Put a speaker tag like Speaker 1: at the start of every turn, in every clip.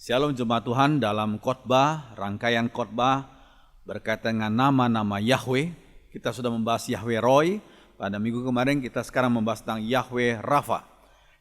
Speaker 1: Shalom jemaat Tuhan, dalam rangkaian khotbah berkaitan dengan nama-nama Yahweh. Kita sudah membahas Yahweh Roy. Pada minggu kemarin kita sekarang membahas tentang Yahweh Rafa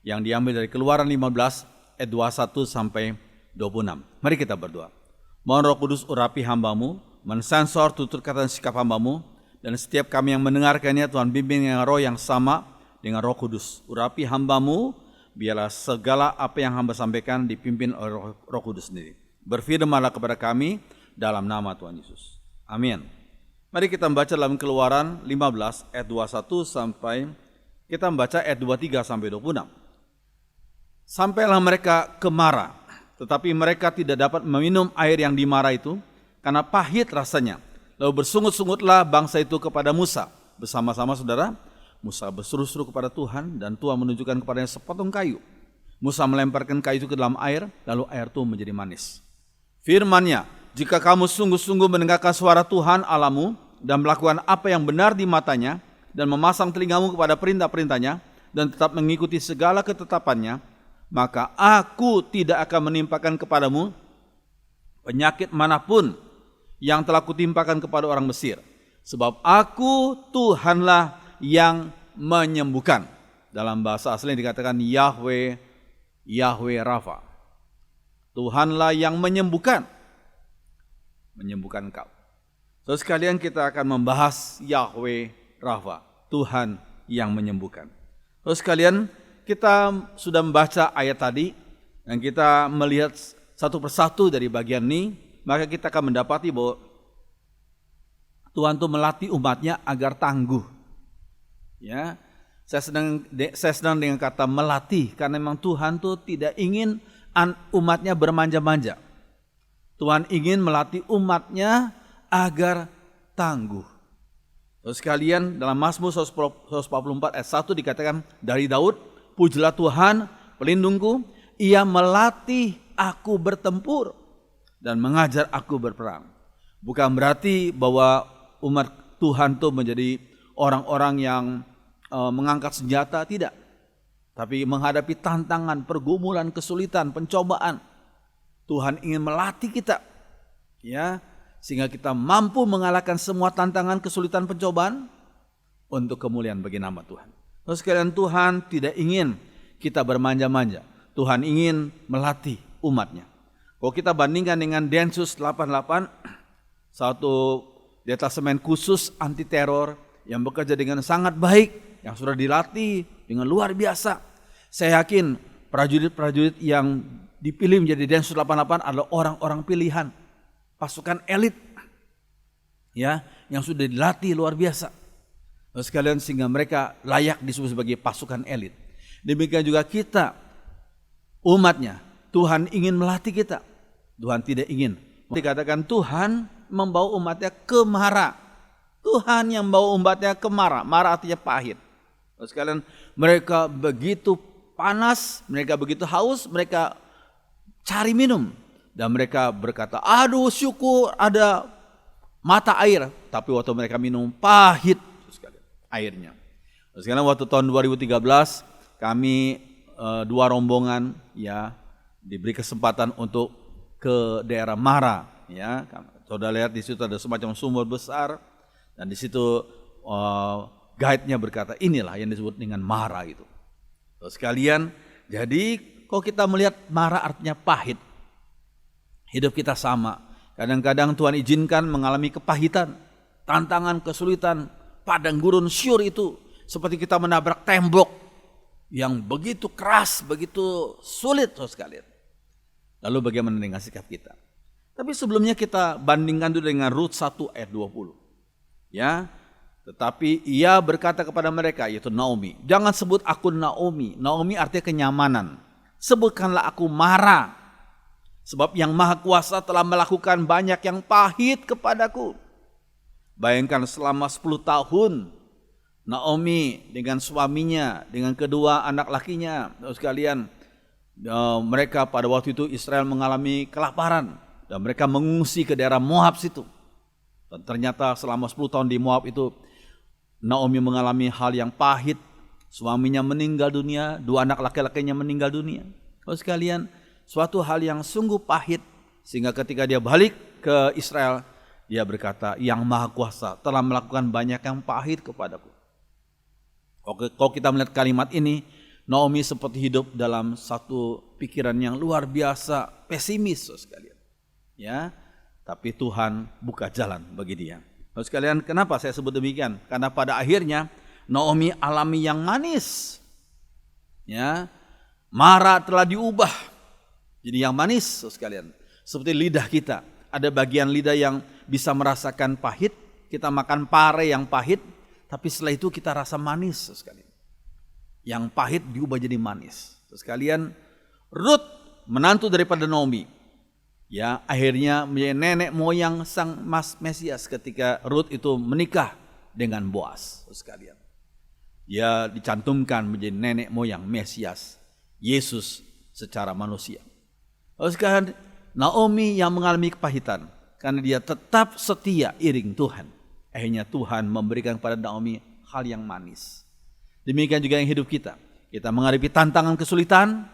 Speaker 1: yang diambil dari Keluaran 15 ayat 21 sampai 26. Mari kita berdoa. Mohon Roh Kudus urapi hambamu, mensensor tutur kata dan sikap hambamu, dan setiap kami yang mendengarkannya Tuhan bimbing dengan roh yang sama dengan Roh Kudus. Urapi hambamu, biarlah segala apa yang hamba sampaikan dipimpin oleh Roh Kudus sendiri. Berfirmanlah kepada kami dalam nama Tuhan Yesus. Amin. Mari kita membaca dalam Keluaran 15 ayat 21 sampai kita membaca ayat 23 sampai 26. Sampailah mereka ke Mara, tetapi mereka tidak dapat meminum air yang di Mara itu karena pahit rasanya. Lalu bersungut-sungutlah bangsa itu kepada Musa bersama-sama saudara. Musa berseru-seru kepada Tuhan dan Tuhan menunjukkan kepadanya sepotong kayu. Musa melemparkan kayu itu ke dalam air, lalu air itu menjadi manis. Firman-Nya, jika kamu sungguh-sungguh mendengarkan suara Tuhan Allahmu dan melakukan apa yang benar di matanya dan memasang telingamu kepada perintah-perintahnya dan tetap mengikuti segala ketetapannya, maka aku tidak akan menimpakan kepadamu penyakit manapun yang telah kutimpakan kepada orang Mesir. Sebab aku Tuhanlah yang menyembuhkan. Dalam bahasa asli dikatakan Yahweh Rafa. Tuhanlah yang menyembuhkan kau. So sekalian kita akan membahas Yahweh Rafa, Tuhan yang menyembuhkan. So sekalian kita sudah membaca ayat tadi dan kita melihat satu persatu dari bagian ini, maka kita akan mendapati bahwa Tuhan itu melatih umatnya agar tangguh. Ya, saya senang dengan kata melatih karena memang Tuhan tuh tidak ingin umatnya bermanja-manja. Tuhan ingin melatih umatnya agar tangguh. Terus sekalian dalam Mazmur 144 ayat 1 dikatakan dari Daud, pujilah Tuhan pelindungku, ia melatih aku bertempur dan mengajar aku berperang. Bukan berarti bahwa umat Tuhan tuh menjadi orang-orang yang mengangkat senjata, tidak. Tapi menghadapi tantangan, pergumulan, kesulitan, pencobaan, Tuhan ingin melatih kita, ya, sehingga kita mampu mengalahkan semua tantangan, kesulitan, pencobaan untuk kemuliaan bagi nama Tuhan. Terus sekalian Tuhan tidak ingin kita bermanja-manja. Tuhan ingin melatih umatnya. Kalau kita bandingkan dengan Densus 88, satu detasemen khusus anti teror yang bekerja dengan sangat baik, yang sudah dilatih dengan luar biasa. Saya yakin prajurit-prajurit yang dipilih menjadi Densus 88 adalah orang-orang pilihan, pasukan elit, ya, yang sudah dilatih luar biasa. Lalu sekalian sehingga mereka layak disebut sebagai pasukan elit. Demikian juga kita, umatnya, Tuhan ingin melatih kita. Tuhan tidak ingin. Dikatakan Tuhan membawa umatnya ke Mara. Tuhan yang membawa umatnya ke Mara. Mara artinya pahit. Sekalian mereka begitu panas, mereka begitu haus, mereka cari minum. Dan mereka berkata, aduh syukur ada mata air. Tapi waktu mereka minum pahit sekalian airnya. Sekarang waktu tahun 2013 kami dua rombongan ya diberi kesempatan untuk ke daerah Mara. Ya, saudara lihat di situ ada semacam sumur besar dan di situ guide-nya berkata inilah yang disebut dengan Mara itu. Terus sekalian, jadi kalau kita melihat Mara artinya pahit. Hidup kita sama. Kadang-kadang Tuhan izinkan mengalami kepahitan, tantangan, kesulitan, padang gurun syur itu seperti kita menabrak tembok yang begitu keras, begitu sulit terus sekalian. Lalu bagaimana dengan sikap kita? Tapi sebelumnya kita bandingkan dulu dengan Rut 1 ayat 20. Ya. Tetapi ia berkata kepada mereka, yaitu Naomi, jangan sebut aku Naomi. Naomi artinya kenyamanan. Sebutkanlah aku Mara. Sebab yang Maha Kuasa telah melakukan banyak yang pahit kepadaku. Bayangkan selama 10 tahun Naomi dengan suaminya, dengan kedua anak lakinya, sekalian mereka pada waktu itu Israel mengalami kelaparan dan mereka mengungsi ke daerah Moab situ. Dan ternyata selama 10 tahun di Moab itu Naomi mengalami hal yang pahit. Suaminya meninggal dunia, dua anak laki-lakinya meninggal dunia. Lalu sekalian, suatu hal yang sungguh pahit, sehingga ketika dia balik ke Israel, dia berkata, Yang Maha Kuasa telah melakukan banyak yang pahit kepadaku. Kalau kita melihat kalimat ini, Naomi seperti hidup dalam satu pikiran yang luar biasa pesimis, sekalian. Ya, tapi Tuhan buka jalan bagi dia. Saudara sekalian, kenapa saya sebut demikian? Karena pada akhirnya Naomi alami yang manis. Ya, Mara telah diubah jadi yang manis, saudara sekalian. Seperti lidah kita, ada bagian lidah yang bisa merasakan pahit. Kita makan pare yang pahit, tapi setelah itu kita rasa manis, saudara sekalian. Yang pahit diubah jadi manis. Saudara sekalian, Ruth menantu daripada Naomi, ya, akhirnya menjadi nenek moyang sang Mesias ketika Ruth itu menikah dengan Boas, saudara sekalian. Dia dicantumkan menjadi nenek moyang Mesias, Yesus secara manusia. Saudara sekalian, Naomi yang mengalami kepahitan karena dia tetap setia iring Tuhan. Akhirnya Tuhan memberikan kepada Naomi hal yang manis. Demikian juga yang hidup kita. Kita menghadapi tantangan kesulitan,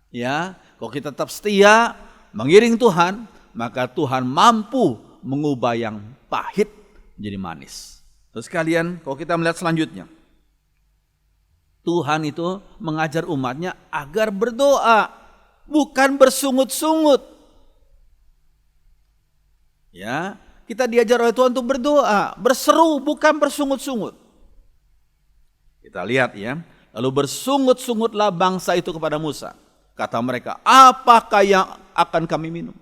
Speaker 1: ya, kalau kita tetap setia mengiring Tuhan, maka Tuhan mampu mengubah yang pahit menjadi manis. Terus kalian, kalau kita melihat selanjutnya, Tuhan itu mengajar umatnya agar berdoa, bukan bersungut-sungut. Ya, kita diajar oleh Tuhan untuk berdoa, berseru, bukan bersungut-sungut. Kita lihat ya, lalu bersungut-sungutlah bangsa itu kepada Musa. Kata mereka, apakah yang akan kami minum?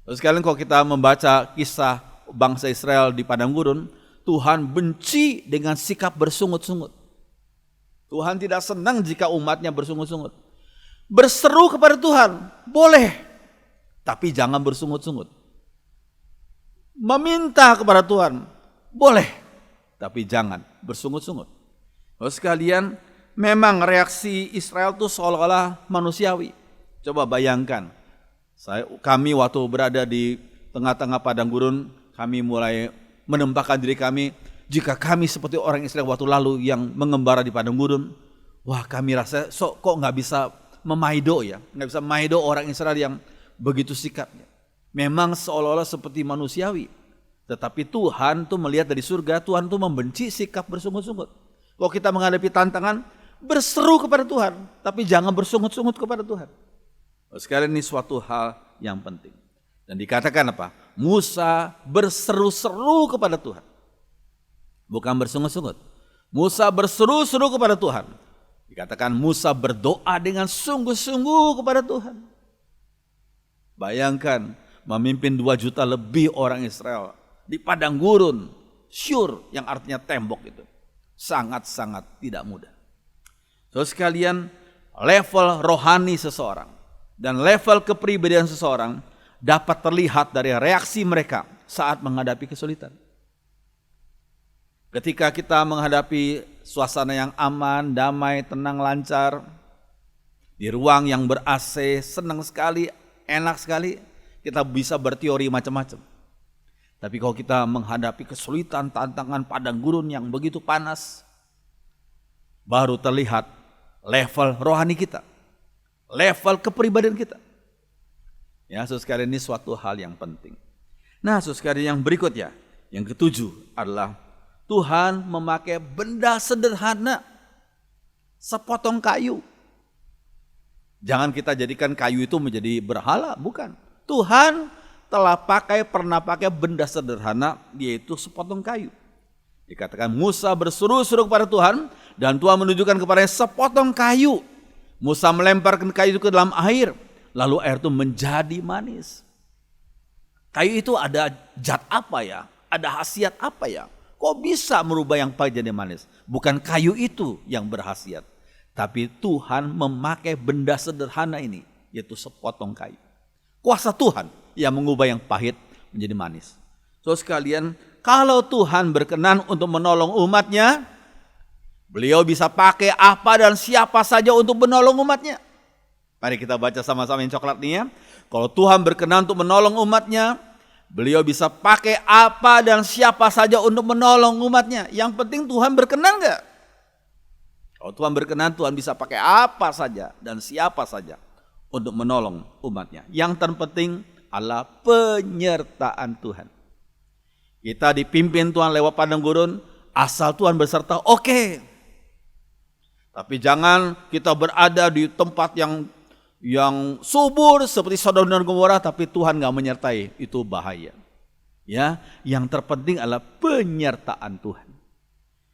Speaker 1: Terus sekalian, kalau kita membaca kisah bangsa Israel di padang gurun, Tuhan benci dengan sikap bersungut-sungut. Tuhan tidak senang jika umatnya bersungut-sungut. Berseru kepada Tuhan, boleh, tapi jangan bersungut-sungut. Meminta kepada Tuhan, boleh, tapi jangan bersungut-sungut. Terus sekalian, memang reaksi Israel itu seolah-olah manusiawi. Coba bayangkan, kami waktu berada di tengah-tengah padang gurun, kami mulai menempatkan diri kami, jika kami seperti orang Israel waktu lalu yang mengembara di padang gurun, wah, kami rasa kok nggak bisa memaido ya, nggak bisa memaido orang Israel yang begitu sikapnya. Memang seolah-olah seperti manusiawi, tetapi Tuhan tuh melihat dari surga, Tuhan tuh membenci sikap bersungut-sungut. Kalau kita menghadapi tantangan, berseru kepada Tuhan, tapi jangan bersungut-sungut kepada Tuhan. Sekalian, ini suatu hal yang penting. Dan dikatakan apa? Musa berseru-seru kepada Tuhan, bukan bersungut-sungut. Musa berseru-seru kepada Tuhan. Dikatakan Musa berdoa dengan sungguh-sungguh kepada Tuhan. Bayangkan, memimpin 2 juta lebih orang Israel di padang gurun, syur yang artinya tembok itu. Sangat-sangat tidak mudah. Terus sekalian, level rohani seseorang dan level kepribadian seseorang dapat terlihat dari reaksi mereka saat menghadapi kesulitan. Ketika kita menghadapi suasana yang aman, damai, tenang, lancar, di ruang yang ber-AC, senang sekali, enak sekali, kita bisa berteori macam-macam. Tapi kalau kita menghadapi kesulitan, tantangan padang gurun yang begitu panas, baru terlihat level rohani kita, level kepribadian kita. Ya, saudara sekalian, ini suatu hal yang penting. Nah, saudara sekalian, yang berikutnya, yang ketujuh adalah Tuhan memakai benda sederhana, sepotong kayu. Jangan kita jadikan kayu itu menjadi berhala, bukan. Tuhan pernah pakai benda sederhana, yaitu sepotong kayu. Dikatakan Musa berseru-seru kepada Tuhan, dan Tuhan menunjukkan kepadanya sepotong kayu. Musa melemparkan kayu itu ke dalam air, lalu air itu menjadi manis. Kayu itu ada zat apa ya? Ada khasiat apa ya? Kok bisa merubah yang pahit jadi manis? Bukan kayu itu yang berkhasiat, tapi Tuhan memakai benda sederhana ini, yaitu sepotong kayu. Kuasa Tuhan yang mengubah yang pahit menjadi manis. So sekalian, kalau Tuhan berkenan untuk menolong umatnya, beliau bisa pakai apa dan siapa saja untuk menolong umatnya. Mari kita baca sama-sama yang coklat ini ya. Kalau Tuhan berkenan untuk menolong umatnya, beliau bisa pakai apa dan siapa saja untuk menolong umatnya. Yang penting Tuhan berkenan enggak? Kalau Tuhan berkenan, Tuhan bisa pakai apa saja dan siapa saja untuk menolong umatnya. Yang terpenting adalah penyertaan Tuhan. Kita dipimpin Tuhan lewat padang gurun, asal Tuhan berserta, oke. Tapi jangan kita berada di tempat yang subur seperti Sodom dan Gomora, tapi Tuhan gak menyertai, itu bahaya. Ya, yang terpenting adalah penyertaan Tuhan.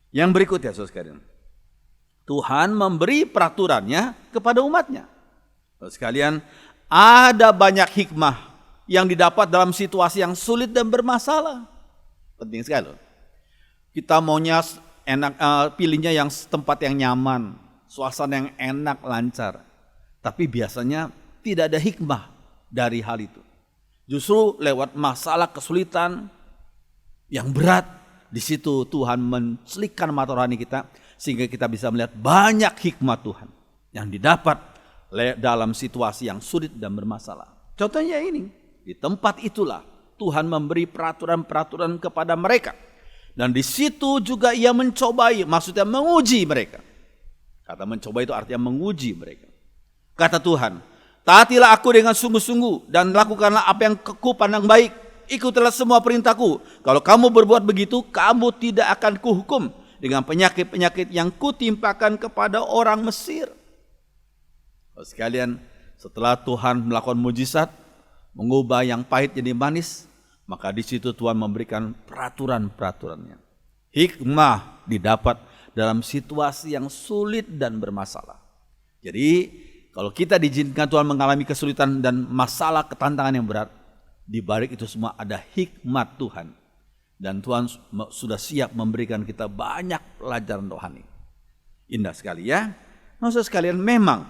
Speaker 1: Yang berikutnya, saudara sekalian, Tuhan memberi peraturannya kepada umatnya. Saudara sekalian, ada banyak hikmah yang didapat dalam situasi yang sulit dan bermasalah. Penting sekali. Kita maunya enak, pilihnya yang tempat yang nyaman, suasana yang enak, lancar. Tapi biasanya tidak ada hikmah dari hal itu. Justru lewat masalah kesulitan yang berat, di situ Tuhan mencelikkan mata rohani kita sehingga kita bisa melihat banyak hikmat Tuhan yang didapat dalam situasi yang sulit dan bermasalah. Contohnya ini, di tempat itulah Tuhan memberi peraturan-peraturan kepada mereka. Dan di situ juga ia mencobai, maksudnya menguji mereka. Kata mencoba itu artinya menguji mereka. Kata Tuhan, taatilah aku dengan sungguh-sungguh dan lakukanlah apa yang ku pandang baik. Ikutilah semua perintahku. Kalau kamu berbuat begitu, kamu tidak akan kuhukum dengan penyakit-penyakit yang kutimpakan kepada orang Mesir. Sekalian, setelah Tuhan melakukan mujizat, mengubah yang pahit jadi manis, maka di situ Tuhan memberikan peraturan-peraturannya. Hikmah didapat dalam situasi yang sulit dan bermasalah. Jadi kalau kita diizinkan Tuhan mengalami kesulitan dan masalah ketantangan yang berat, di balik itu semua ada hikmat Tuhan. Dan Tuhan sudah siap memberikan kita banyak pelajaran rohani. Indah sekali ya. Maksud sekalian, memang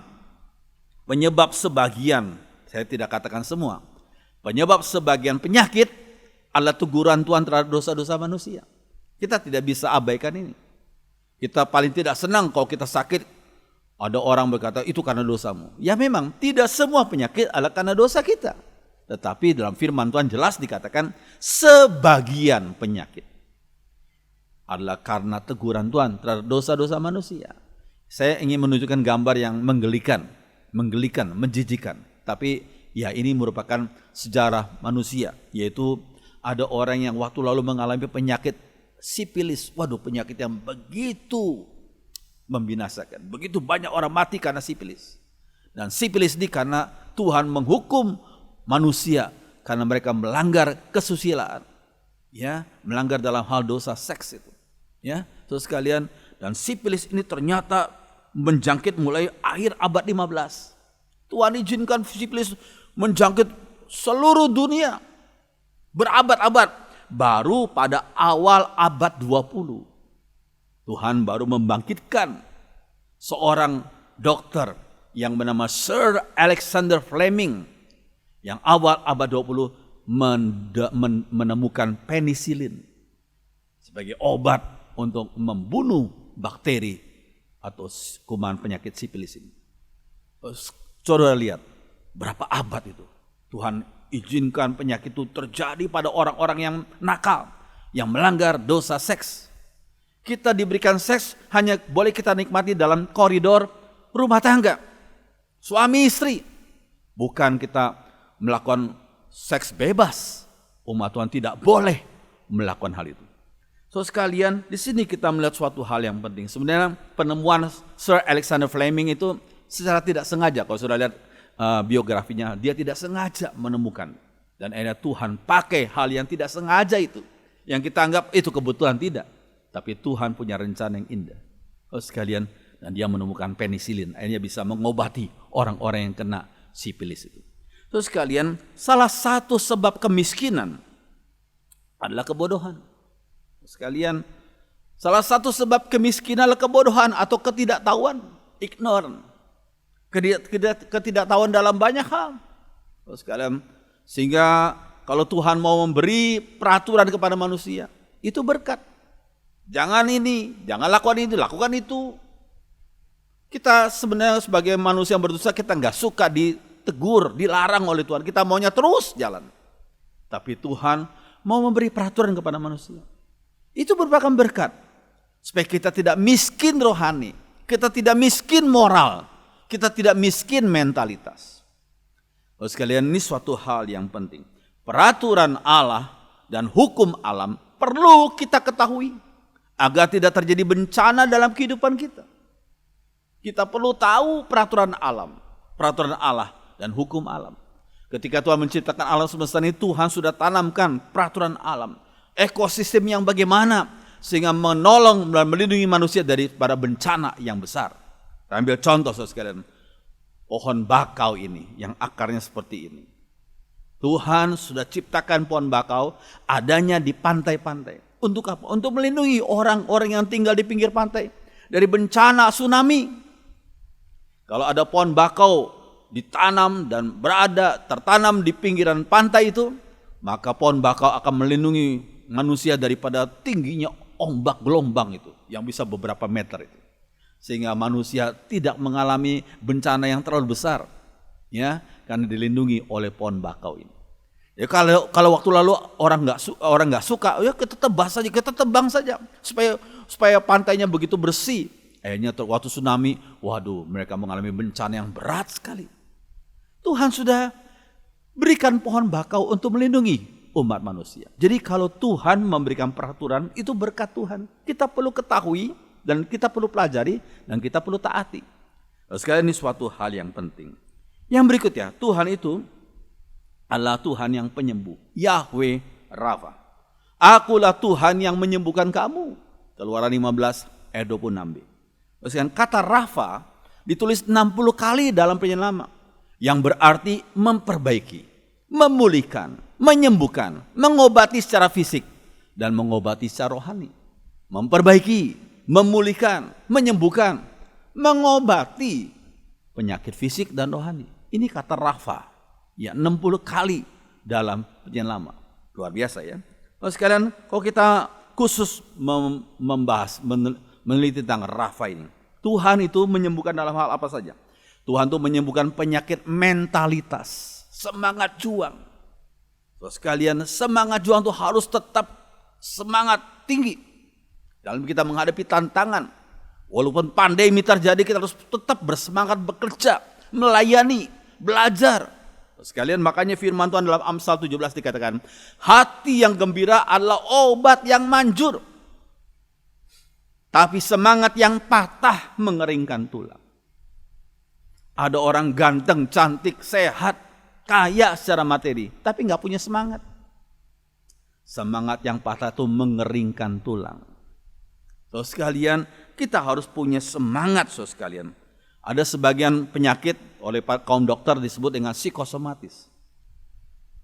Speaker 1: penyebab sebagian, saya tidak katakan semua, penyebab sebagian penyakit adalah teguran Tuhan terhadap dosa-dosa manusia. Kita tidak bisa abaikan ini. Kita paling tidak senang kalau kita sakit, ada orang berkata itu karena dosamu. Ya memang tidak semua penyakit adalah karena dosa kita. Tetapi dalam firman Tuhan jelas dikatakan sebagian penyakit adalah karena teguran Tuhan terhadap dosa-dosa manusia. Saya ingin menunjukkan gambar yang menggelikan, menjijikan. Tapi ya ini merupakan sejarah manusia, yaitu ada orang yang waktu lalu mengalami penyakit sipilis. Waduh, penyakit yang begitu membinasakan. Begitu banyak orang mati karena sipilis. Dan sipilis ini karena Tuhan menghukum manusia karena mereka melanggar kesusilaan. Ya, melanggar dalam hal dosa seks itu. Ya, terus sekalian, dan sipilis ini ternyata menjangkit mulai akhir abad 15. Tuhan izinkan sipilis menjangkit seluruh dunia. Berabad-abad, baru pada awal abad 20 Tuhan baru membangkitkan seorang dokter yang bernama Sir Alexander Fleming yang awal abad 20 menemukan penisilin sebagai obat untuk membunuh bakteri atau kuman penyakit sipilis ini. Saudara lihat berapa abad itu Tuhan izinkan penyakit itu terjadi pada orang-orang yang nakal, yang melanggar dosa seks. Kita diberikan seks hanya boleh kita nikmati dalam koridor rumah tangga, suami istri. Bukan kita melakukan seks bebas. Umat Tuhan tidak boleh melakukan hal itu. So sekalian, di sini kita melihat suatu hal yang penting. Sebenarnya penemuan Sir Alexander Fleming itu secara tidak sengaja, kalau sudah lihat biografinya, dia tidak sengaja menemukan. Dan akhirnya Tuhan pakai hal yang tidak sengaja itu. Yang kita anggap itu kebetulan, tidak. Tapi Tuhan punya rencana yang indah. Oh sekalian, dan dia menemukan penisilin. Akhirnya bisa mengobati orang-orang yang kena sipilis itu. Terus sekalian, salah satu sebab kemiskinan adalah kebodohan. Sekalian, salah satu sebab kemiskinan adalah kebodohan atau ketidaktahuan, ignorant. Ketidaktahuan dalam banyak hal. Sekalian, sehingga kalau Tuhan mau memberi peraturan kepada manusia, itu berkat. Jangan ini, jangan lakukan ini, lakukan itu. Kita sebenarnya sebagai manusia yang berdosa, kita nggak suka ditegur, dilarang oleh Tuhan. Kita maunya terus jalan. Tapi Tuhan mau memberi peraturan kepada manusia. Itu merupakan berkat. Supaya kita tidak miskin rohani, kita tidak miskin moral, kita tidak miskin mentalitas. Saudara sekalian, ini suatu hal yang penting. Peraturan Allah dan hukum alam perlu kita ketahui agar tidak terjadi bencana dalam kehidupan kita. Kita perlu tahu peraturan Allah dan hukum alam. Ketika Tuhan menciptakan alam semesta ini, Tuhan sudah tanamkan peraturan alam, ekosistem yang bagaimana sehingga menolong dan melindungi manusia daripada bencana yang besar. Kita ambil contoh saudara sekalian, pohon bakau ini yang akarnya seperti ini. Tuhan sudah ciptakan pohon bakau adanya di pantai-pantai. Untuk apa? Untuk melindungi orang-orang yang tinggal di pinggir pantai dari bencana tsunami. Kalau ada pohon bakau ditanam dan tertanam di pinggiran pantai itu, maka pohon bakau akan melindungi manusia daripada tingginya ombak gelombang itu yang bisa beberapa meter itu. Sehingga manusia tidak mengalami bencana yang terlalu besar, ya, karena dilindungi oleh pohon bakau ini. Ya, kalau waktu lalu orang nggak suka, ya kita tebas saja, kita tebang saja supaya pantainya begitu bersih. Akhirnya waktu tsunami, waduh, mereka mengalami bencana yang berat sekali. Tuhan sudah berikan pohon bakau untuk melindungi umat manusia. Jadi kalau Tuhan memberikan peraturan, itu berkat Tuhan. Kita perlu ketahui dan kita perlu pelajari dan kita perlu taati. Sekali ini suatu hal yang penting. Yang berikutnya, Tuhan itu adalah Tuhan yang penyembuh. Yahweh Rafa. Akulah Tuhan yang menyembuhkan kamu. Keluaran 15 ayat 26b. Kata Rafa ditulis 60 kali dalam Perjanjian Lama, yang berarti memperbaiki, memulihkan, menyembuhkan, mengobati secara fisik dan mengobati secara rohani. Memperbaiki, memulihkan, menyembuhkan, mengobati penyakit fisik dan rohani. Ini kata Rafa, ya 60 kali dalam Perjanjian Lama. Luar biasa ya. Sekalian, kalau kita khusus membahas, meneliti tentang Rafa ini, Tuhan itu menyembuhkan dalam hal apa saja? Tuhan itu menyembuhkan penyakit mentalitas, semangat juang. Sekalian, semangat juang itu harus tetap semangat tinggi dalam kita menghadapi tantangan. Walaupun pandemi terjadi, kita harus tetap bersemangat bekerja, melayani, belajar. Sekalian, makanya firman Tuhan dalam Amsal 17 dikatakan, hati yang gembira adalah obat yang manjur, tapi semangat yang patah mengeringkan tulang. Ada orang ganteng, cantik, sehat, kaya secara materi, tapi nggak punya semangat. Semangat yang patah itu mengeringkan tulang. So sekalian, kita harus punya semangat, so sekalian. Ada sebagian penyakit oleh kaum dokter disebut dengan psikosomatis.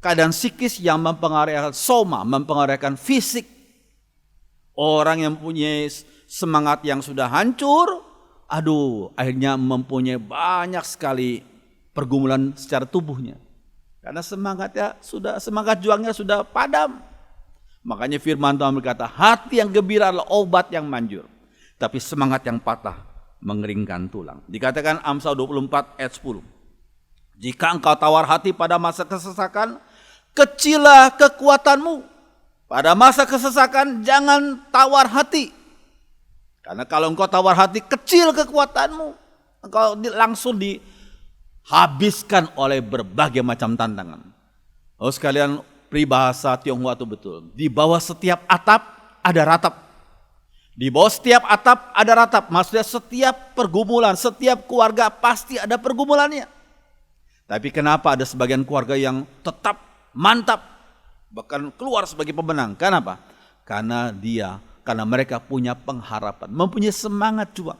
Speaker 1: Keadaan psikis yang mempengaruhi soma, mempengaruhi fisik. Orang yang punya semangat yang sudah hancur, akhirnya mempunyai banyak sekali pergumulan secara tubuhnya. Karena semangat juangnya sudah padam. Makanya firman Tuhan berkata, hati yang gembira adalah obat yang manjur, tapi semangat yang patah mengeringkan tulang. Dikatakan Amsal 24 ayat 10. Jika engkau tawar hati pada masa kesesakan, kecillah kekuatanmu. Pada masa kesesakan jangan tawar hati. Karena kalau engkau tawar hati, kecil kekuatanmu. Engkau langsung dihabiskan oleh berbagai macam tantangan. Oh sekalian, peribahasa Tionghoa itu betul. Di bawah setiap atap ada ratap. Di bawah setiap atap ada ratap. Maksudnya setiap pergumulan, setiap keluarga pasti ada pergumulannya. Tapi kenapa ada sebagian keluarga yang tetap mantap, bahkan keluar sebagai pemenang? Kenapa? Karena mereka punya pengharapan, mempunyai semangat juang.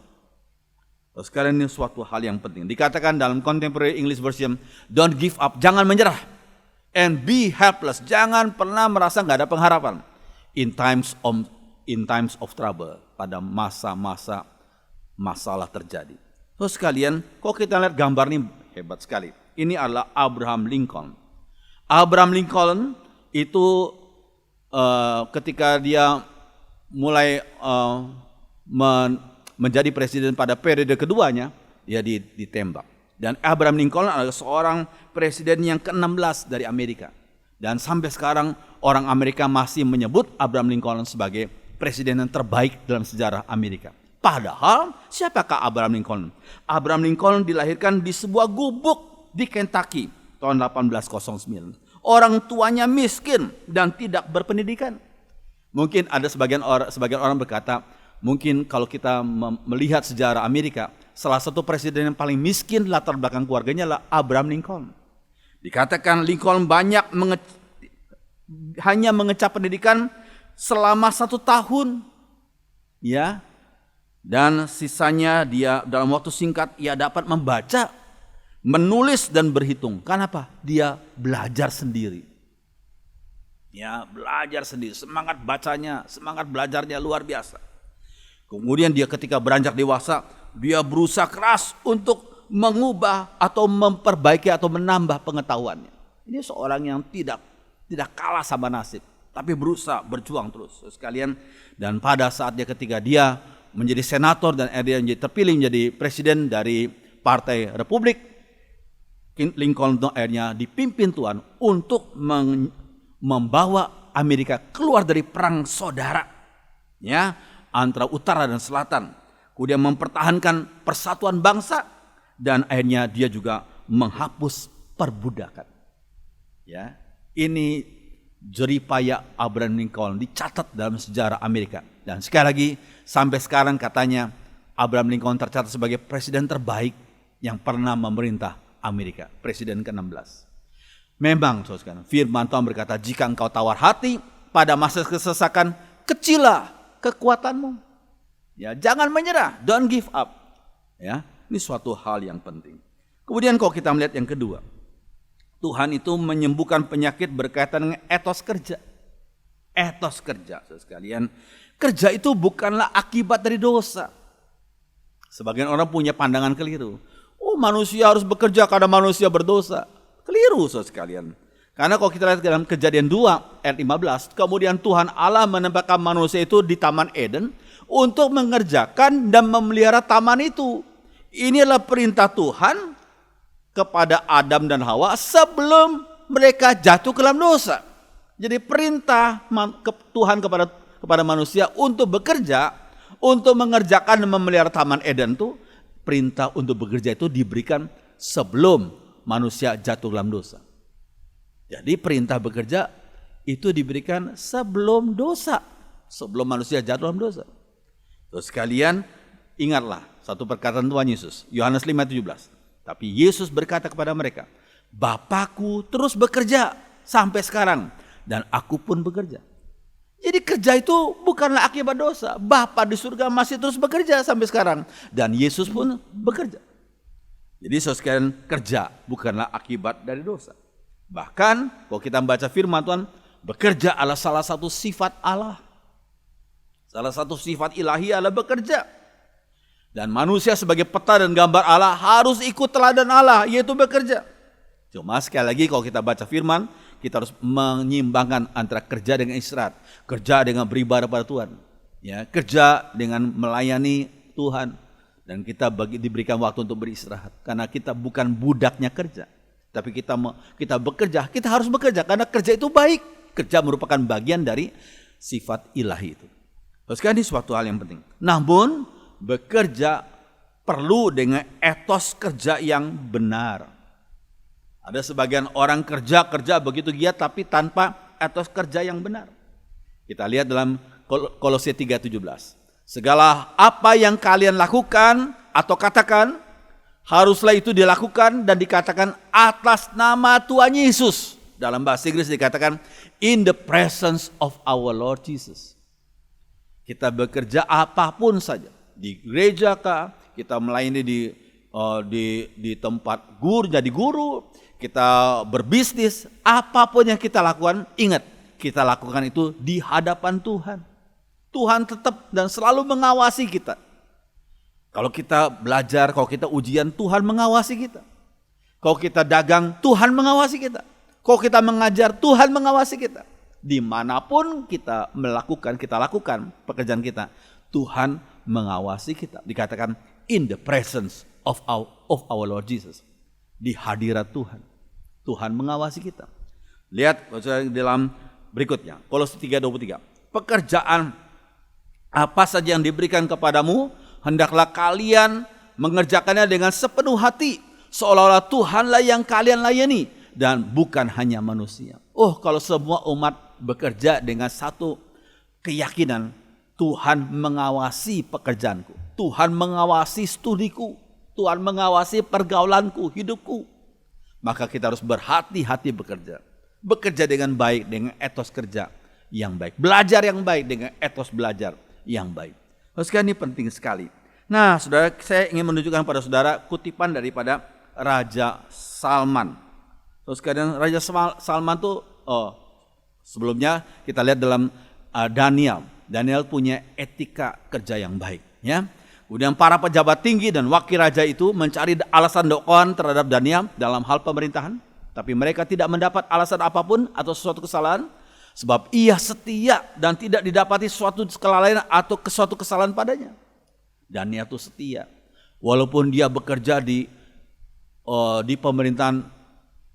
Speaker 1: Sekarang ini suatu hal yang penting. Dikatakan dalam Contemporary English Version, don't give up, jangan menyerah. And be helpless, jangan pernah merasa nggak ada pengharapan. In times of trouble, pada masa-masa masalah terjadi. Terus sekalian, kalau kita lihat gambar ini hebat sekali. Ini adalah Abraham Lincoln. Abraham Lincoln itu ketika dia mulai menjadi presiden pada periode keduanya, dia ditembak. Dan Abraham Lincoln adalah seorang presiden yang ke-16 dari Amerika. Dan sampai sekarang orang Amerika masih menyebut Abraham Lincoln sebagai presiden yang terbaik dalam sejarah Amerika. Padahal siapakah Abraham Lincoln? Abraham Lincoln dilahirkan di sebuah gubuk di Kentucky tahun 1809. Orang tuanya miskin dan tidak berpendidikan. Mungkin ada sebagian orang berkata, mungkin kalau kita melihat sejarah Amerika, salah satu presiden yang paling miskin latar belakang keluarganya adalah Abraham Lincoln. Dikatakan Lincoln hanya mengecap pendidikan selama 1 tahun, ya, dan sisanya dia dalam waktu singkat ia dapat membaca, menulis dan berhitung. Kenapa? Dia belajar sendiri. Ya, belajar sendiri, semangat bacanya, semangat belajarnya luar biasa. Kemudian dia ketika beranjak dewasa, dia berusaha keras untuk mengubah atau memperbaiki atau menambah pengetahuannya. Ini seorang yang tidak kalah sama nasib, tapi berusaha berjuang terus, sekalian. Dan pada saatnya ketika dia menjadi senator dan dia terpilih menjadi presiden dari Partai Republik, Lincoln akhirnya dipimpin Tuhan untuk membawa Amerika keluar dari perang saudara, ya, antara utara dan selatan. Kemudian mempertahankan persatuan bangsa dan akhirnya dia juga menghapus perbudakan. Ya, ini jeripaya Abraham Lincoln dicatat dalam sejarah Amerika. Dan sekali lagi sampai sekarang katanya Abraham Lincoln tercatat sebagai presiden terbaik yang pernah memerintah Amerika, presiden ke-16. Memang saudara, firman Tuhan berkata, jika engkau tawar hati pada masa kesesakan, kecilah kekuatanmu. Ya, jangan menyerah, don't give up. Ya, ini suatu hal yang penting. Kemudian kalau kita melihat yang kedua, Tuhan itu menyembuhkan penyakit berkaitan dengan etos kerja. Etos kerja, saudara sekalian. Kerja itu bukanlah akibat dari dosa. Sebagian orang punya pandangan keliru. Oh, manusia harus bekerja karena manusia berdosa. Keliru, saudara sekalian. Karena kalau kita lihat dalam Kejadian 2 ayat 15, kemudian Tuhan Allah menempatkan manusia itu di Taman Eden untuk mengerjakan dan memelihara taman itu. Inilah perintah Tuhan kepada Adam dan Hawa sebelum mereka jatuh ke dalam dosa. Jadi perintah Tuhan kepada manusia untuk bekerja, untuk mengerjakan dan memelihara Taman Eden itu, perintah untuk bekerja itu diberikan sebelum manusia jatuh dalam dosa. Jadi perintah bekerja itu diberikan sebelum dosa, sebelum manusia jatuh dalam dosa. Terus sekalian, ingatlah satu perkataan Tuhan Yesus, Yohanes 5:17. Tapi Yesus berkata kepada mereka, Bapakku terus bekerja sampai sekarang dan aku pun bekerja. Jadi kerja itu bukanlah akibat dosa. Bapa di surga masih terus bekerja sampai sekarang dan Yesus pun bekerja. Jadi saudara sekalian, kerja bukanlah akibat dari dosa. Bahkan kalau kita membaca firman Tuhan, bekerja adalah salah satu sifat Allah. Salah satu sifat ilahi adalah bekerja. Dan manusia sebagai peta dan gambar Allah harus ikut teladan Allah, yaitu bekerja. Cuma sekali lagi kalau kita baca firman, kita harus menyimbangkan antara kerja dengan istirahat. Kerja dengan beribadah pada Tuhan. Ya, kerja dengan melayani Tuhan. Dan kita diberikan waktu untuk beristirahat. Karena kita bukan budaknya kerja. Tapi kita bekerja, kita harus bekerja. Karena kerja itu baik. Kerja merupakan bagian dari sifat ilahi itu. Terus kan ini suatu hal yang penting. Namun bekerja perlu dengan etos kerja yang benar. Ada sebagian orang kerja begitu giat tapi tanpa etos kerja yang benar. Kita lihat dalam Kolose 3:17. Segala apa yang kalian lakukan atau katakan, haruslah itu dilakukan dan dikatakan atas nama Tuhan Yesus. Dalam bahasa Inggris dikatakan in the presence of our Lord Jesus. Kita bekerja apapun saja. Di gereja kah, kita melayani di tempat guru, jadi guru, kita berbisnis, apapun yang kita lakukan, ingat, kita lakukan itu di hadapan Tuhan. Tuhan tetap dan selalu mengawasi kita. Kalau kita belajar, kalau kita ujian, Tuhan mengawasi kita. Kalau kita dagang, Tuhan mengawasi kita. Kalau kita mengajar, Tuhan mengawasi kita. Dimanapun kita lakukan pekerjaan kita, Tuhan mengawasi kita. Dikatakan in the presence of our Lord Jesus. Di hadirat Tuhan. Tuhan mengawasi kita. Lihat dalam berikutnya, Kolose 3:23. Pekerjaan apa saja yang diberikan kepadamu, hendaklah kalian mengerjakannya dengan sepenuh hati, seolah-olah Tuhanlah yang kalian layani, dan bukan hanya manusia. Oh, kalau semua umat bekerja dengan satu keyakinan, Tuhan mengawasi pekerjaanku, Tuhan mengawasi studiku, Tuhan mengawasi pergaulanku, hidupku. Maka kita harus berhati-hati bekerja. Bekerja dengan baik, dengan etos kerja yang baik. Belajar yang baik dengan etos belajar yang baik. Sekarang ini penting sekali. Nah, saudara, saya ingin menunjukkan pada saudara kutipan daripada Raja Salman. Terus kemudian Raja Salman itu sebelumnya kita lihat dalam Daniel. Daniel punya etika kerja yang baik, ya. Kemudian para pejabat tinggi dan wakil raja itu mencari alasan dakwaan terhadap Daniel dalam hal pemerintahan, tapi mereka tidak mendapat alasan apapun atau sesuatu kesalahan, sebab ia setia dan tidak didapati suatu kelalaian atau suatu kesalahan padanya. Daniel itu setia, walaupun dia bekerja di pemerintahan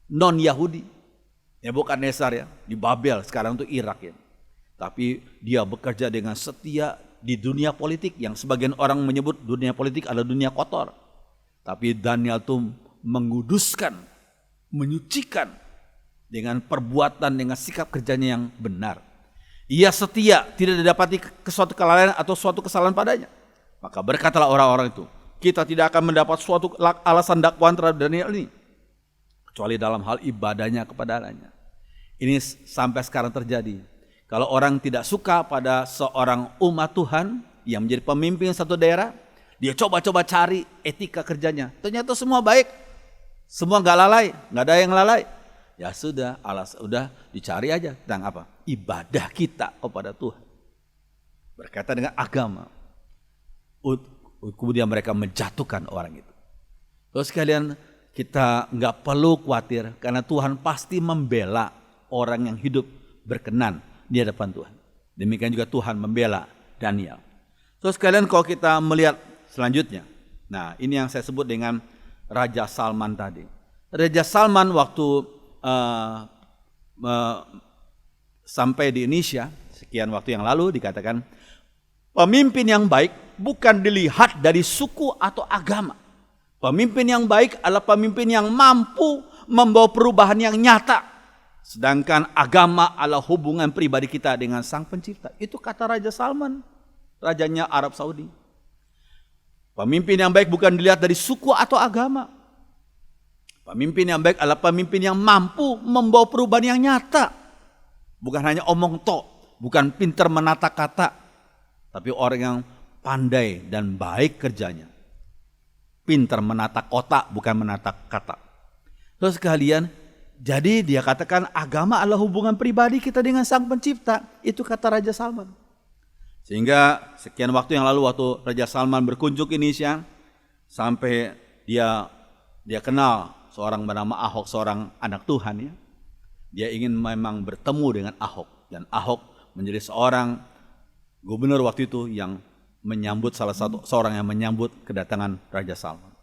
Speaker 1: non Yahudi, Nebukadnezar ya, di Babel, sekarang itu Irak ya. Tapi dia bekerja dengan setia di dunia politik yang sebagian orang menyebut dunia politik adalah dunia kotor. Tapi Daniel itu menguduskan, menyucikan dengan perbuatan, dengan sikap kerjanya yang benar. Ia setia, tidak didapati suatu kelalaian atau suatu kesalahan padanya. Maka berkatalah orang-orang itu, kita tidak akan mendapat suatu alasan dakwaan terhadap Daniel ini, kecuali dalam hal ibadahnya kepada Allahnya. Ini sampai sekarang terjadi. Kalau orang tidak suka pada seorang umat Tuhan yang menjadi pemimpin satu daerah, dia coba-coba cari etika kerjanya. Ternyata semua baik, semua nggak lalai, nggak ada yang lalai. Ya sudah, udah dicari aja tentang apa? Ibadah kita kepada Tuhan. Berkaitan dengan agama. Kemudian mereka menjatuhkan orang itu. Terus kalian, kita nggak perlu khawatir karena Tuhan pasti membela orang yang hidup berkenan di hadapan Tuhan. Demikian juga Tuhan membela Daniel. Terus kalian, kalau kita melihat selanjutnya, nah ini yang saya sebut dengan Raja Salman tadi. Raja Salman waktu sampai di Indonesia sekian waktu yang lalu dikatakan, pemimpin yang baik bukan dilihat dari suku atau agama. Pemimpin yang baik adalah pemimpin yang mampu membawa perubahan yang nyata. Sedangkan agama adalah hubungan pribadi kita dengan Sang Pencipta. Itu kata Raja Salman, rajanya Arab Saudi. Pemimpin yang baik bukan dilihat dari suku atau agama. Pemimpin yang baik adalah pemimpin yang mampu membawa perubahan yang nyata. Bukan hanya omong tok, bukan pintar menata kata, tapi orang yang pandai dan baik kerjanya. Pintar menata kotak, bukan menata kata. Terus kalian, jadi dia katakan agama adalah hubungan pribadi kita dengan Sang Pencipta. Itu kata Raja Salman. Sehingga sekian waktu yang lalu waktu Raja Salman berkunjung ke Indonesia, sampai dia kenal seorang bernama Ahok, seorang anak Tuhan ya. Dia ingin memang bertemu dengan Ahok, dan Ahok menjadi seorang gubernur waktu itu yang menyambut seorang yang menyambut kedatangan Raja Salman.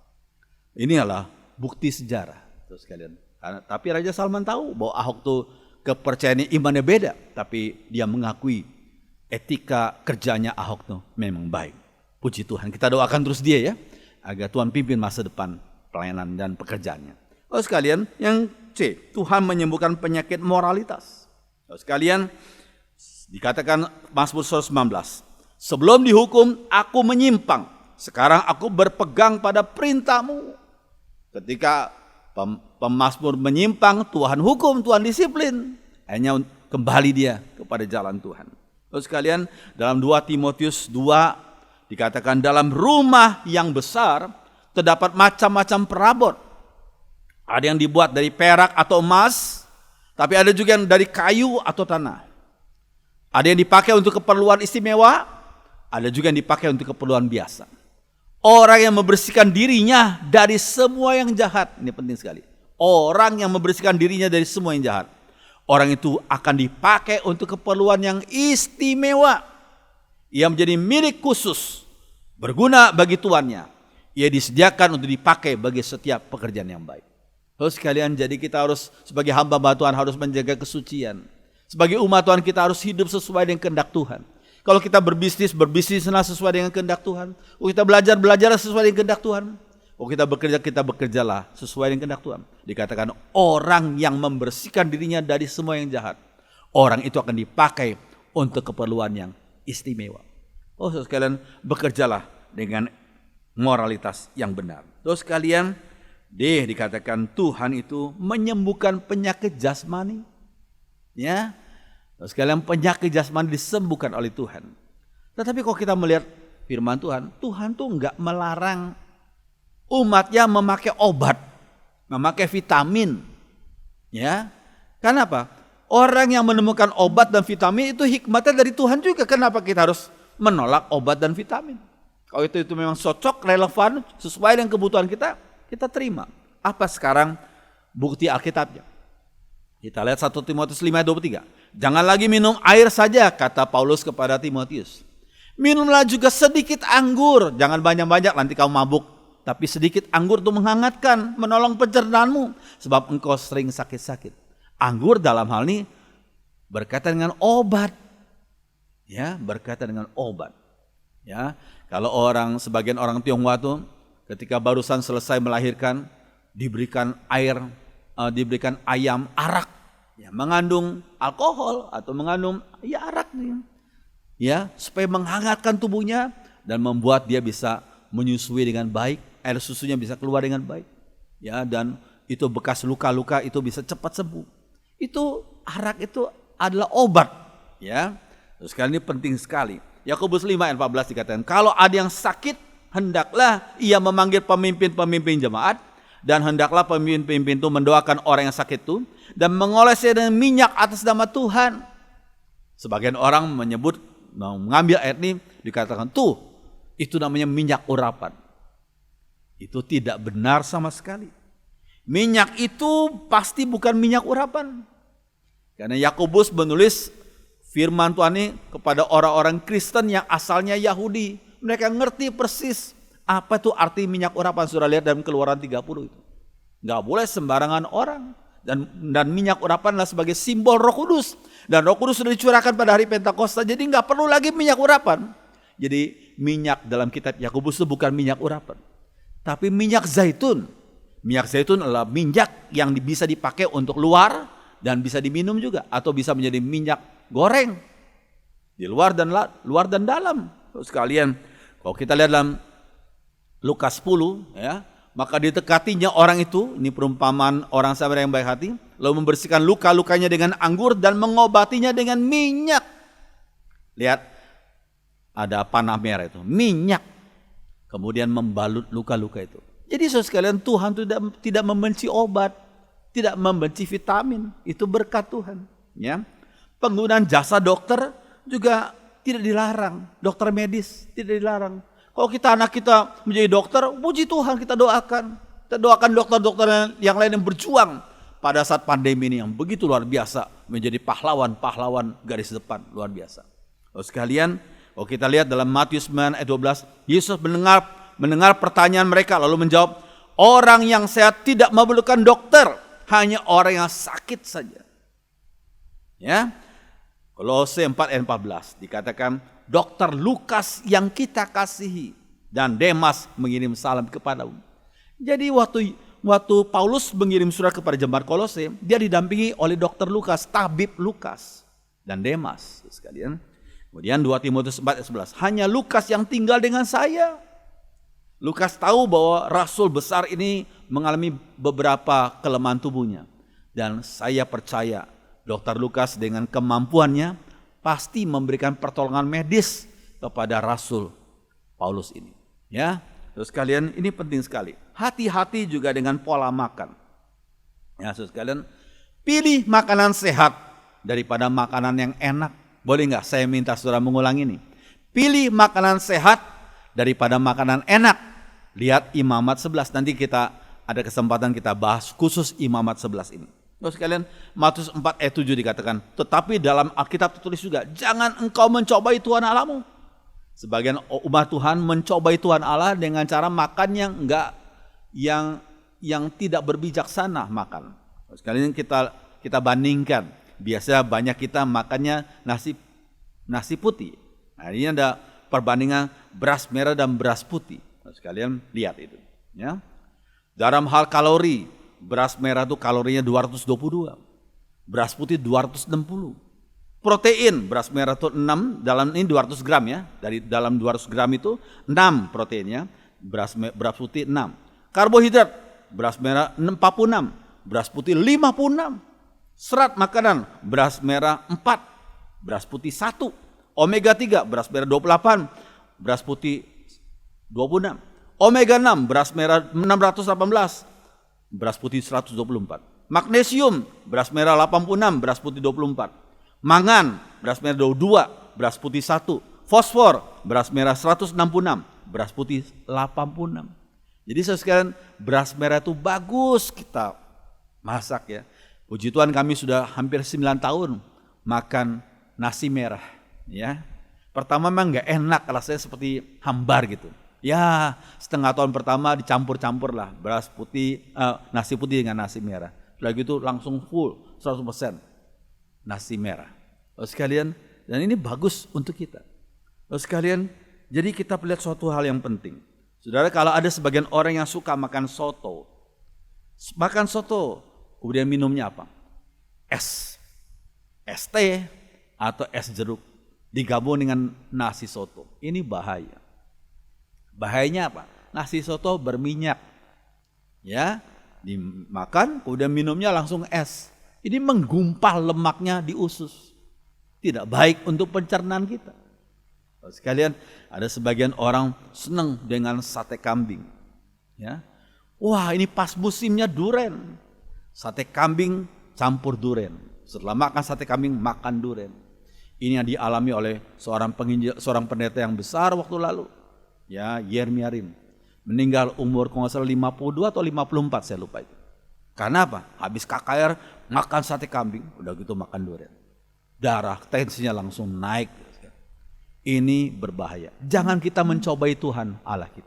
Speaker 1: Ini adalah bukti sejarah, terus kalian. Tapi Raja Salman tahu bahwa Ahok tuh kepercayaan imannya beda, tapi dia mengakui etika kerjanya Ahok tuh memang baik. Puji Tuhan, kita doakan terus dia ya, agar Tuhan pimpin masa depan pelayanan dan pekerjaannya. Oh sekalian, yang C, Tuhan menyembuhkan penyakit moralitas. Oh sekalian, dikatakan Mazmur 119, sebelum dihukum aku menyimpang, sekarang aku berpegang pada perintah-Mu. Ketika pemazmur menyimpang, Tuhan hukum, Tuhan disiplin. Hanya kembali dia kepada jalan Tuhan. Terus sekalian, dalam 2 Timotius 2 dikatakan, dalam rumah yang besar terdapat macam-macam perabot. Ada yang dibuat dari perak atau emas, tapi ada juga yang dari kayu atau tanah. Ada yang dipakai untuk keperluan istimewa, ada juga yang dipakai untuk keperluan biasa. Orang yang membersihkan dirinya dari semua yang jahat. Ini penting sekali. Orang yang membersihkan dirinya dari semua yang jahat, orang itu akan dipakai untuk keperluan yang istimewa. Ia menjadi milik khusus, berguna bagi tuannya. Ia disediakan untuk dipakai bagi setiap pekerjaan yang baik. Terus sekalian, jadi kita harus sebagai hamba Tuhan harus menjaga kesucian. Sebagai umat Tuhan kita harus hidup sesuai dengan kehendak Tuhan. Kalau kita berbisnislah sesuai dengan kehendak Tuhan. Kita belajar sesuai dengan kehendak Tuhan. Oh kita bekerjalah sesuai dengan kehendak Tuhan. Dikatakan orang yang membersihkan dirinya dari semua yang jahat, orang itu akan dipakai untuk keperluan yang istimewa. Oh saudara sekalian, bekerjalah dengan moralitas yang benar. Terus sekalian, dikatakan Tuhan itu menyembuhkan penyakit jasmani. Ya, terus sekalian penyakit jasmani disembuhkan oleh Tuhan. Tetapi kalau kita melihat firman Tuhan, Tuhan tuh enggak melarang umatnya memakai obat, memakai vitamin. Ya, kenapa? Orang yang menemukan obat dan vitamin itu hikmatnya dari Tuhan juga. Kenapa kita harus menolak obat dan vitamin? Kalau itu memang cocok, relevan, sesuai dengan kebutuhan kita, kita terima. Apa sekarang bukti Alkitabnya? Kita lihat 1 Timotius 5:23. Jangan lagi minum air saja, kata Paulus kepada Timotius. Minumlah juga sedikit anggur, jangan banyak-banyak nanti kau mabuk. Tapi sedikit anggur itu menghangatkan, menolong pencernaanmu, sebab engkau sering sakit-sakit. Anggur dalam hal ini berkaitan dengan obat. Ya, berkaitan dengan obat. Ya, kalau sebagian orang Tionghoa tuh ketika barusan selesai melahirkan diberikan diberikan ayam arak, ya, mengandung alkohol atau mengandung arak nih. Ya, supaya menghangatkan tubuhnya dan membuat dia bisa menyusui dengan baik, air susunya bisa keluar dengan baik. Ya, dan itu bekas luka-luka itu bisa cepat sembuh. Itu arak itu adalah obat, ya. Terus sekarang ini penting sekali. Yakobus 5:14 dikatakan, kalau ada yang sakit, hendaklah ia memanggil pemimpin-pemimpin jemaat, dan hendaklah pemimpin-pemimpin itu mendoakan orang yang sakit itu dan mengolesnya dengan minyak atas nama Tuhan. Sebagian orang mengambil ayat ini dikatakan tuh itu namanya minyak urapan. Itu tidak benar sama sekali. Minyak itu pasti bukan minyak urapan. Karena Yakobus menulis firman Tuhan ini kepada orang-orang Kristen yang asalnya Yahudi. Mereka ngerti persis apa itu arti minyak urapan. Sudah lihat dalam Keluaran 30 itu. Nggak boleh sembarangan orang. Dan minyak urapan adalah sebagai simbol Roh Kudus. Dan Roh Kudus sudah dicurahkan pada hari Pentakosta. Jadi nggak perlu lagi minyak urapan. Jadi minyak dalam kitab Yakobus itu bukan minyak urapan. Tapi minyak zaitun. Minyak zaitun adalah minyak yang bisa dipakai untuk luar dan bisa diminum juga. Atau bisa menjadi minyak goreng. Di luar dan dalam. Sekalian, kalau kita lihat dalam Lukas 10, ya, maka ditekatinya orang itu, ini perumpamaan orang Samaria yang baik hati, lalu membersihkan luka-lukanya dengan anggur dan mengobatinya dengan minyak. Lihat, ada panah merah itu, minyak. Kemudian membalut luka-luka itu. Jadi saudara sekalian, Tuhan tidak membenci obat, tidak membenci vitamin, itu berkat Tuhan. Ya, penggunaan jasa dokter juga tidak dilarang, dokter medis tidak dilarang. Kalau anak kita menjadi dokter, puji Tuhan kita doakan. Kita doakan dokter-dokter yang lain yang berjuang pada saat pandemi ini yang begitu luar biasa. Menjadi pahlawan-pahlawan garis depan luar biasa. Lalu sekalian, kalau kita lihat dalam Matius 9:12, Yesus mendengar pertanyaan mereka lalu menjawab, orang yang sehat tidak memerlukan dokter, hanya orang yang sakit saja. Ya, Kolose 4:14 dikatakan, Dokter Lukas yang kita kasihi dan Demas mengirim salam kepadamu. Jadi waktu Paulus mengirim surat kepada jemaat Kolose, dia didampingi oleh Dokter Lukas, tabib Lukas dan Demas sekalian. Kemudian 2 Timotius 4:11, hanya Lukas yang tinggal dengan saya. Lukas tahu bahwa rasul besar ini mengalami beberapa kelemahan tubuhnya. Dan saya percaya Dokter Lukas dengan kemampuannya pasti memberikan pertolongan medis kepada Rasul Paulus ini. Ya, terus kalian ini penting sekali. Hati-hati juga dengan pola makan. Ya, terus kalian pilih makanan sehat daripada makanan yang enak. Boleh nggak saya minta saudara mengulang ini? Pilih makanan sehat daripada makanan enak. Lihat Imamat 11. Nanti kita ada kesempatan kita bahas khusus Imamat 11 ini. Terus sekalian, Matius 4:7 dikatakan, tetapi dalam Alkitab tertulis juga, jangan engkau mencobai Tuhan Allahmu. Sebagian umat Tuhan mencobai Tuhan Allah dengan cara makan yang tidak berbijaksana makan. Terus sekalian kita bandingkan, biasanya banyak kita makannya nasi putih. Nah, ini ada perbandingan beras merah dan beras putih. Terus sekalian lihat itu, ya. Dalam hal kalori, beras merah itu kalorinya 222, beras putih 260. Protein, beras merah itu 6, dalam ini 200 gram ya. Dari dalam 200 gram itu 6 proteinnya, beras putih 6. Karbohidrat, beras merah 46, beras putih 56. Serat makanan, beras merah 4, beras putih 1. Omega 3, beras merah 28, beras putih 26. Omega 6, beras merah 618, beras putih 124. Magnesium, beras merah 86, beras putih 24. Mangan, beras merah 22, beras putih 1. Fosfor, beras merah 166, beras putih 86. Jadi saudara sekalian, beras merah itu bagus kita masak ya. Puji Tuhan kami sudah hampir 9 tahun makan nasi merah ya. Pertama memang gak enak, rasanya seperti hambar gitu. Ya setengah tahun pertama dicampur-campur lah beras putih, nasi putih dengan nasi merah. Setelah gitu langsung full 100% nasi merah. Lalu sekalian, dan ini bagus untuk kita. Lalu sekalian, jadi kita lihat suatu hal yang penting. Saudara, kalau ada sebagian orang yang suka makan soto, kemudian minumnya apa? Es teh atau es jeruk digabung dengan nasi soto. Ini bahaya. Bahayanya apa? Nasi soto berminyak. Ya, dimakan kemudian minumnya langsung es. Ini menggumpal lemaknya di usus. Tidak baik untuk pencernaan kita. Sekalian, ada sebagian orang senang dengan sate kambing. Ya. Wah, ini pas musimnya duren. Sate kambing campur duren. Setelah makan sate kambing, makan duren. Ini yang dialami oleh seorang pendeta yang besar waktu lalu. Ya, Yermiarin. Meninggal umur kalau nggak salah 52 atau 54, saya lupa itu. Karena apa? Habis KKR makan sate kambing, udah gitu makan durian. Darah, tensinya langsung naik. Ini berbahaya. Jangan kita mencobai Tuhan Allah kita.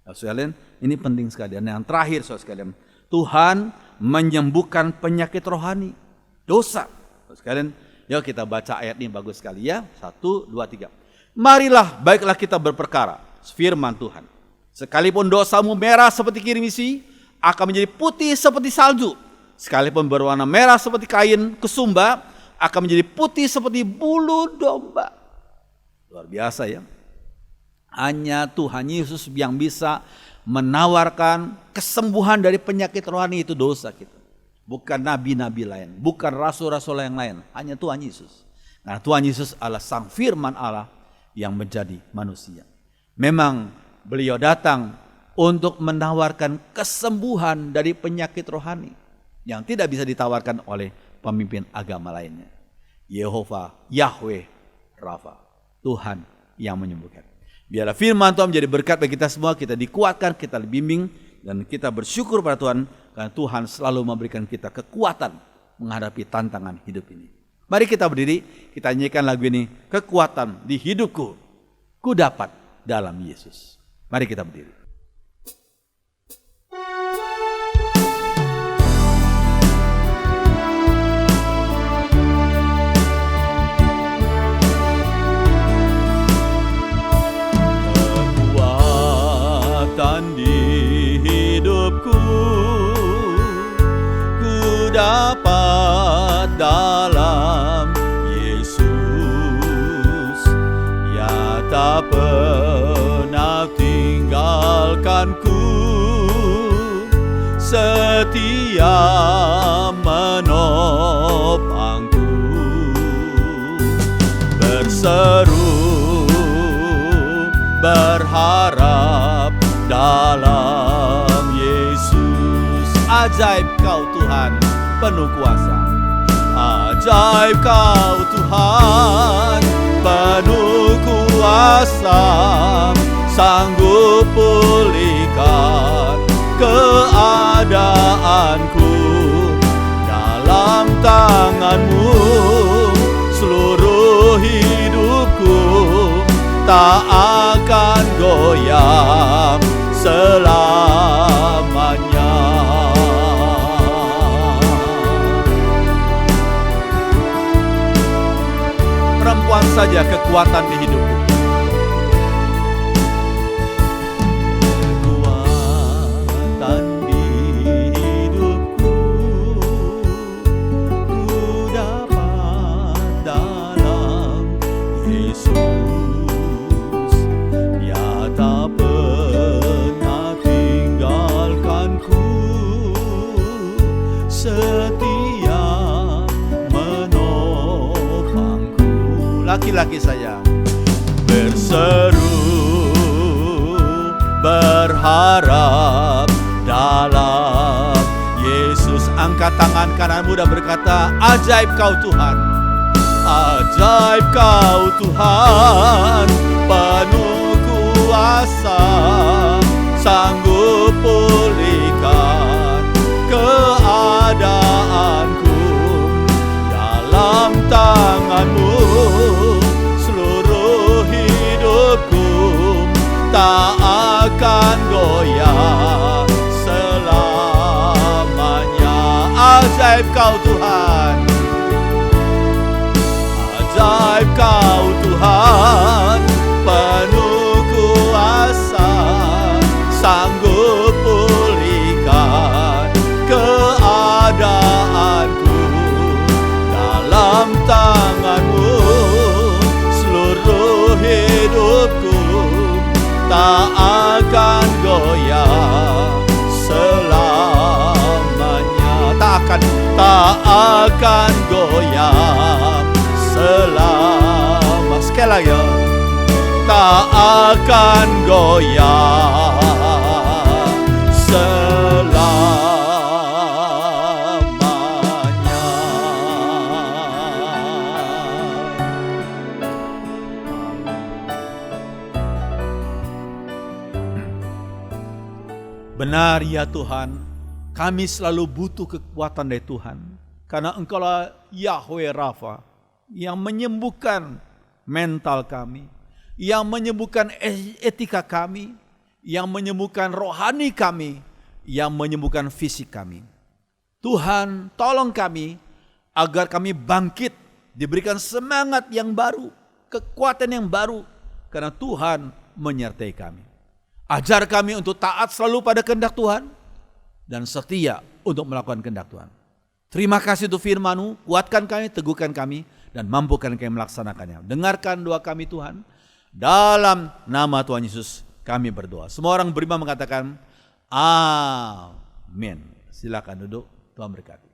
Speaker 1: Saudara sekalian, ini penting sekali. Dan yang terakhir saudara sekalian, Tuhan menyembuhkan penyakit rohani, dosa. Saudara sekalian, yuk kita baca ayat ini bagus sekali ya. 1, 2, 3. Marilah, baiklah kita berperkara. Firman Tuhan. Sekalipun dosamu merah seperti kirmisi, akan menjadi putih seperti salju. Sekalipun berwarna merah seperti kain kesumba, akan menjadi putih seperti bulu domba. Luar biasa ya. Hanya Tuhan Yesus yang bisa menawarkan kesembuhan dari penyakit rohani itu dosa kita. Bukan nabi-nabi lain, bukan rasul-rasul yang lain. Hanya Tuhan Yesus. Nah, Tuhan Yesus adalah sang firman Allah yang menjadi manusia. Memang beliau datang untuk menawarkan kesembuhan dari penyakit rohani yang tidak bisa ditawarkan oleh pemimpin agama lainnya. Yehova, Yahweh, Rafa, Tuhan yang menyembuhkan. Biarlah firman Tuhan menjadi berkat bagi kita semua, kita dikuatkan, kita dibimbing, dan kita bersyukur pada Tuhan karena Tuhan selalu memberikan kita kekuatan menghadapi tantangan hidup ini. Mari kita berdiri, kita nyanyikan lagu ini, kekuatan di hidupku, ku dapat dalam Yesus. Mari kita berdiri. Kekuatan di hidupku, ku dapat dalam Yesus. Ya tak pernah tinggalkanku, setia menopangku. Berseru berharap dalam Yesus. Ajaib kau Tuhan penuh kuasa. Ajaib kau Tuhan penuh kuasa, sanggup pulihkan keadaanku. Dalam tangan-Mu seluruh hidupku tak akan goyah selamanya. Perempuan saja kekuatan di hidupku. Kekuatan di laki-laki saya berseru, berharap dalam Yesus. Angkat tangan kananmu dan berkata, ajaib kau Tuhan, ajaib kau Tuhan, penuh kuasa, sanggup pulihkan keadaanku. Dalam tanganmu seluruh hidupku tak akan goyah selamanya. Ajaib kau Tuhan, ajaib kau Tuhan, penuh kuasa, sanggup pulihkan keadaanku. Dalam tanganmu seluruh hidupku tak akan goyah selamanya. Tak akan goyah selama. Sekali lagi, tak akan goyah selamanya. Benar ya Tuhan, kami selalu butuh kekuatan dari Tuhan, karena Engkaulah Yahweh Rafa yang menyembuhkan mental kami, yang menyembuhkan etika kami, yang menyembuhkan rohani kami, yang menyembuhkan fisik kami. Tuhan, tolong kami agar kami bangkit, diberikan semangat yang baru, kekuatan yang baru, karena Tuhan menyertai kami. Ajar kami untuk taat selalu pada kehendak Tuhan dan setia untuk melakukan kehendak Tuhan. Terima kasih untuk firman-Mu, kuatkan kami, teguhkan kami, dan mampukan kami melaksanakannya. Dengarkan doa kami Tuhan, dalam nama Tuhan Yesus kami berdoa. Semua orang beriman mengatakan amin. Silakan duduk, Tuhan berkati.